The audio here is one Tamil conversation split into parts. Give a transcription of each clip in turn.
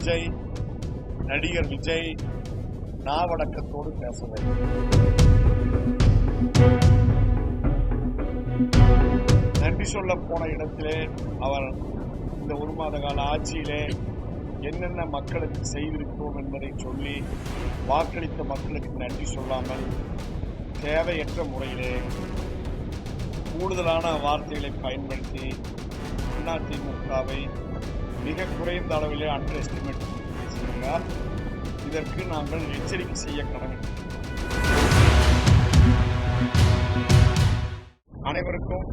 விஜய், நடிகர் விஜய் நாவடக்கத்தோடு பேச வேண்டும். நன்றி சொல்ல போன இடத்திலே அவர் இந்த ஒரு மாத கால ஆட்சியிலே என்னென்ன மக்களுக்கு செய்திருக்கிறோம் என்பதை சொல்லி வாக்களித்த மக்களுக்கு நன்றி சொல்லாமல் தேவையற்ற முறையிலே கூடுதலான வார்த்தைகளை பயன்படுத்தி அதிமுகவை மிக குறைந்த அளவிலே அண்டர் எஸ்டிமேட் செய்கிறார். இதற்கு நாங்கள் எச்சரிக்கை செய்ய கடமை. அனைவருக்கும்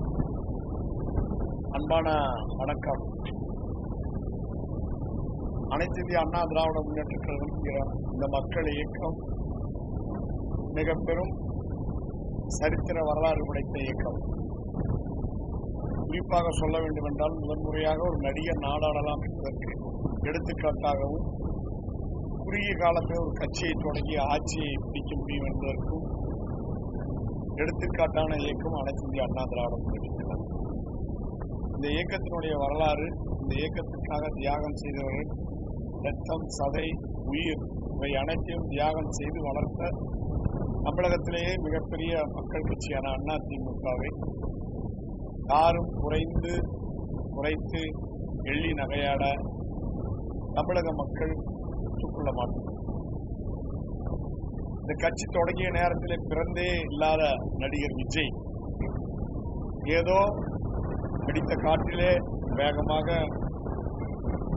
அன்பான வணக்கம். அனைத்து இந்திய அண்ணா திராவிட முன்னேற்ற கழகம் இந்த மக்கள் இயக்கம் மிக பெரும் சரித்திர வரலாறு படைத்த இயக்கம். குறிப்பாக சொல்ல வேண்டும் என்றால் முதன்முறையாக ஒரு நடிகர் நாடாளலாம் என்பதற்கு எடுத்துக்காட்டாகவும் குறுகிய காலத்தில் ஒரு கட்சியை தொடங்கி ஆட்சியை பிடிக்க முடியும் என்பதற்கும் எடுத்துக்காட்டான இயக்கம் அனைத்து இந்திய அண்ணா திராவிட முன்னேற்ற கழகம். இந்த இயக்கத்தினுடைய வரலாறு, இந்த இயக்கத்திற்காக தியாகம் செய்தவர்கள் ரத்தம், சதை, உயிர் இவை அனைத்தையும் தியாகம் செய்து வளர்த்த தமிழகத்திலேயே மிகப்பெரிய மக்கள் கட்சியான அதிமுகவை யாரும் குறைத்து எள்ளி நகையாட தமிழக மக்கள் ஒத்துக்கொள்ள மாட்டார். இந்த கட்சி தொடங்கிய நேரத்தில் பிறந்தே இல்லாத நடிகர் விஜய் ஏதோ வெடித்த காற்றிலே வேகமாக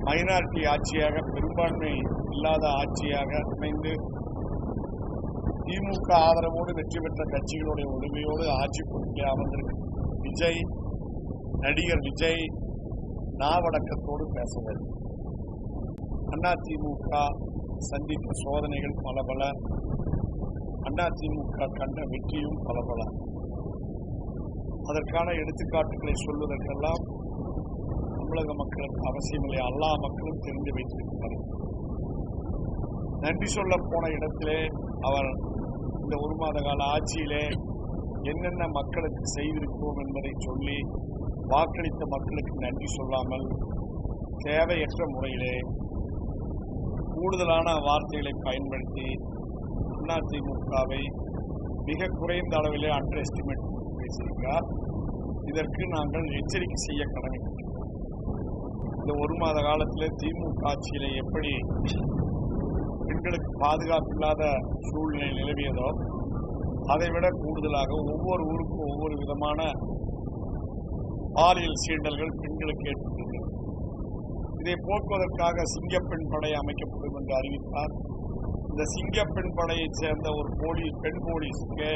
மைனாரிட்டி ஆட்சியாக, பெரும்பான்மை இல்லாத ஆட்சியாக அமைந்து திமுக ஆதரவோடு வெற்றி பெற்ற கட்சிகளுடைய உதவியோடு ஆட்சி பொறுப்பில் அமர்ந்திருக்கும் விஜய், நடிகர் விஜய் நாவடக்கத்தோடு பேச வேண்டும். அதிமுக சந்தித்த சோதனைகள் பல, அதிமுக கண்ட வெற்றியும் பல. அதற்கான எடுத்துக்காட்டுகளை சொல்வதற்கெல்லாம் தமிழக மக்களுக்கு அவசியமில்லை. எல்லா மக்களும் தெரிந்து வைத்திருக்கிறார்கள். நன்றி சொல்ல போன இடத்திலே அவர் இந்த ஒரு மாத கால ஆட்சியிலே என்னென்ன மக்களுக்கு செய்திருக்கிறோம் என்பதை சொல்லி வாக்களித்த மக்களுக்கு நன்றி சொல்லாமல் தேவையற்ற முறையிலே கூடுதலான வார்த்தைகளை பயன்படுத்தி அதிமுகவை மிக குறைந்த அளவிலே அண்டர் எஸ்டிமேட் பேசியிருக்கிறார். இதற்கு நாங்கள் எச்சரிக்கை செய்ய கடமை. இந்த ஒரு மாத காலத்தில் திமுக ஆட்சியிலே எப்படி பெண்களுக்கு பாதுகாப்பு இல்லாத சூழ்நிலை நிலவியதோ அதைவிட கூடுதலாக ஒவ்வொரு ஊருக்கும் ஒவ்வொரு விதமான பாலியல் சீண்டல்கள் பெண்களுக்கு ஏற்பட்டது. இதை போக்குவதற்காக சிங்கப்பெண் படை அமைக்கப்படும் என்று அறிவித்தார். இந்த சிங்கப்பெண் படையைச் சேர்ந்த ஒரு பெண் போலீஸுக்கு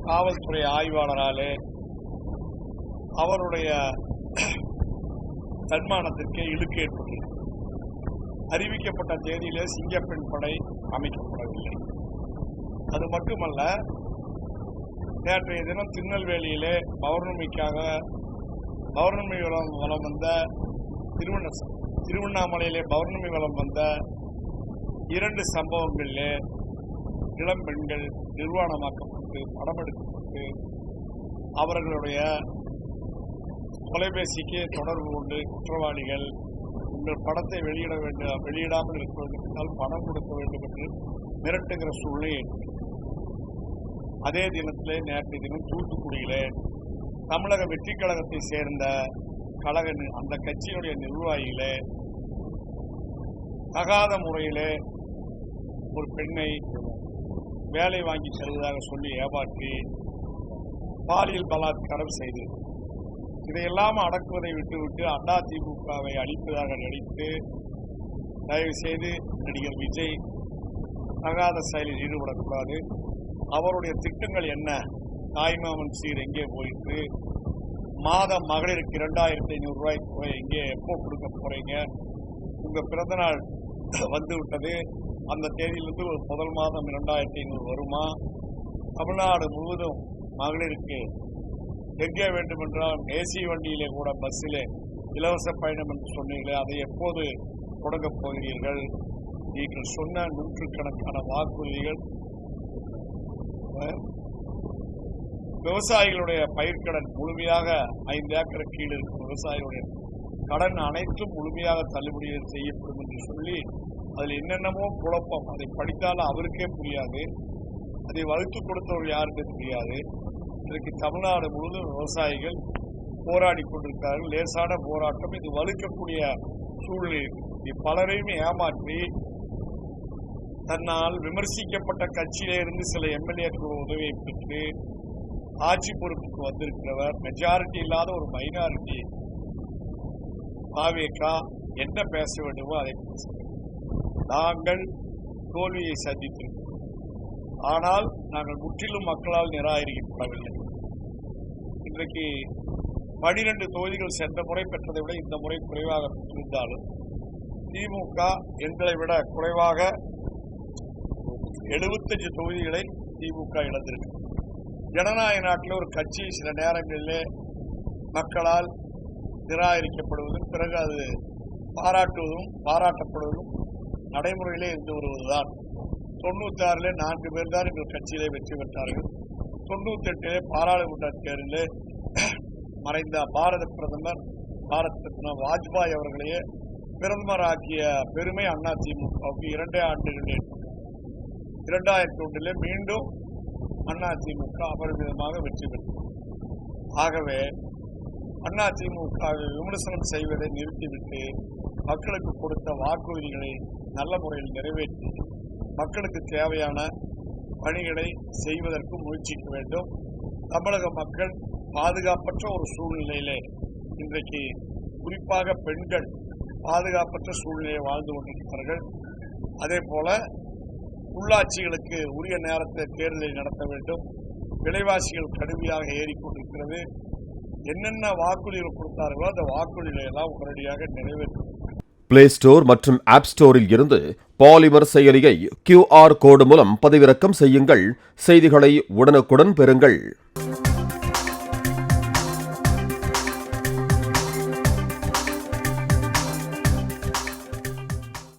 காவல்துறை ஆய்வாளராலே அவருடைய தன்மானத்திற்கு இழுக்கு ஏற்பட்டது. அறிவிக்கப்பட்ட தேதியிலே சிங்கப்பெண் படை அமைக்கப்படவில்லை. அது மட்டுமல்ல, நேற்றைய தினம் திருநெல்வேலியிலே பௌர்ணமி வலம் வந்த திருவண்ணாமலையிலே பௌர்ணமி வலம் வந்த 2 சம்பவங்களிலே இளம் பெண்கள் நிர்வாணமாக்கப்பட்டு படம் எடுக்கப்பட்டு அவர்களுடைய தொலைபேசிக்கு தொடர்பு கொண்டு குற்றவாளிகள் உங்கள் படத்தை வெளியிடாமல் இருக்க வேண்டும் என்றால் பணம் கொடுக்க வேண்டும் என்று மிரட்டுகிற சூழ்நிலை. அதே தினத்திலே நேற்றைய தினம் தூத்துக்குடியிலே தமிழக வெற்றி கழகத்தை சேர்ந்த அந்த கட்சியினுடைய நிர்வாகிகளே தகாத முறையிலே ஒரு பெண்ணை வேலை வாங்கி தருவதாக சொல்லி ஏமாற்றி பாலியல் பலாத்காரம் செய்து இதையெல்லாம் அடக்குவதை விட்டுவிட்டு அதிமுகவை அழிப்பதாக நடித்து தயவு செய்து நடிகர் விஜய் தகாத செயலில் ஈடுபடக்கூடாது. அவருடைய திட்டங்கள் என்ன? தாய்மாமன் சீர் எங்கே போயிட்டு, மாதம் மகளிருக்கு 2500 ரூபாய் தொகை எங்கே, எப்போ கொடுக்க போறீங்க? உங்க பிறந்த நாள் வந்து விட்டது, அந்த தேதியிலிருந்து ஒரு முதல் மாதம் 2500 வருமா? தமிழ்நாடு முழுவதும் மகளிருக்கு எங்கே வேண்டுமென்றால் ஏசி வண்டியிலே கூட பஸ்ஸிலே இலவச பயணம் என்று சொன்னீர்களே, அதை எப்போது தொடங்கப் போகிறீர்கள்? நீங்கள் சொன்ன நூற்றுக்கணக்கான வாக்குறுதிகள் விவசாயிகளுடைய பயிர்க்கடன் முழுமையாக 5 ஏக்கர் கீழ் இருக்கும் விவசாயிகளுடைய கடன் அனைத்தும் முழுமையாக தள்ளுபடி செய்யப்படும் என்று சொல்லி அதில் என்னென்னமோ குழப்பம். அதை படித்தாலும் அவருக்கே புரியாது, அதை வகுத்து கொடுத்தவர் யாருக்கு தெரியாது. இன்றைக்கு தமிழ்நாடு முழுவதும் விவசாயிகள் போராடி கொண்டிருக்கிறார்கள். லேசான போராட்டம், இது வலுக்கக்கூடிய சூழ்நிலை. பலரையும் ஏமாற்றி தன்னால் விமர்சிக்கப்பட்ட கட்சியிலே இருந்து சில எம்எல்ஏக்கள் உதவியை பெற்று ஆட்சி பொறுப்புக்கு வந்திருக்கிறவர் மெஜாரிட்டி இல்லாத ஒரு மைனாரிட்டி பாவேகா என்ன பேச வேண்டுமோ அதை பேச வேண்டும். நாங்கள் தோல்வியை சந்தித்திருக்கிறோம், ஆனால் நாங்கள் முற்றிலும் மக்களால் நிராகரிக்கப்படவில்லை. இன்றைக்கு 12 தொகுதிகள் சென்ற முறை பெற்றதை விட இந்த முறை குறைவாக பெற்றிருந்தாலும் திமுக எங்களை விட குறைவாக 75 தொகுதிகளை திமுக இழந்திருக்கு. ஜனநாயக நாட்டில் ஒரு கட்சி சில நேரங்களிலே மக்களால் நிராகரிக்கப்படுவதும் பிறகு அது பாராட்டப்படுவதும் நடைமுறையிலே இருந்து வருவதுதான். 96 4 பேர் தான் எங்கள் கட்சியிலே வெற்றி பெற்றார்கள். 98 பாராளுமன்ற தேர்தலிலே மறைந்த பாரத பிரதமர் வாஜ்பாய் அவர்களையே பிரதமராக்கிய பெருமை அதிமுகவுக்கு 2 ஆண்டுகளில் ஏற்பட்டது. 2001 மீண்டும் அதிமுக அபரிமிதமாக வெற்றி பெற்றது. ஆகவே அதிமுக விமர்சனம் செய்வதை நிறுத்திவிட்டு மக்களுக்கு கொடுத்த வாக்குறுதிகளை நல்ல முறையில் நிறைவேற்றி மக்களுக்கு தேவையான பணிகளை செய்வதற்கு முயற்சிக்க வேண்டும். தமிழக மக்கள் பாதுகாப்பற்ற ஒரு சூழ்நிலையிலே இன்றைக்கு குறிப்பாக பெண்கள் பாதுகாப்பற்ற சூழ்நிலையை வாழ்ந்து கொண்டிருக்கிறார்கள். அதே போல உள்ளாட்சிகளுக்கு உரிய நேரத்தை தேர்தலை நடத்த வேண்டும். விலைவாசிகள் கடுமையாக ஏறிக்கொண்டிருக்கிறது. என்னென்ன வாக்குறுதிகள் கொடுத்தார்களோ அந்த வாக்குறுதிகளை எல்லாம் உடனடியாக நிறைவேற்றும். பிளே ஸ்டோர் மற்றும் ஆப் ஸ்டோரில் இருந்து பாலிமர் செயலியை QR கோடு மூலம் பதிவிறக்கம் செய்யுங்கள். செய்திகளை உடனுக்குடன் பெறுங்கள்.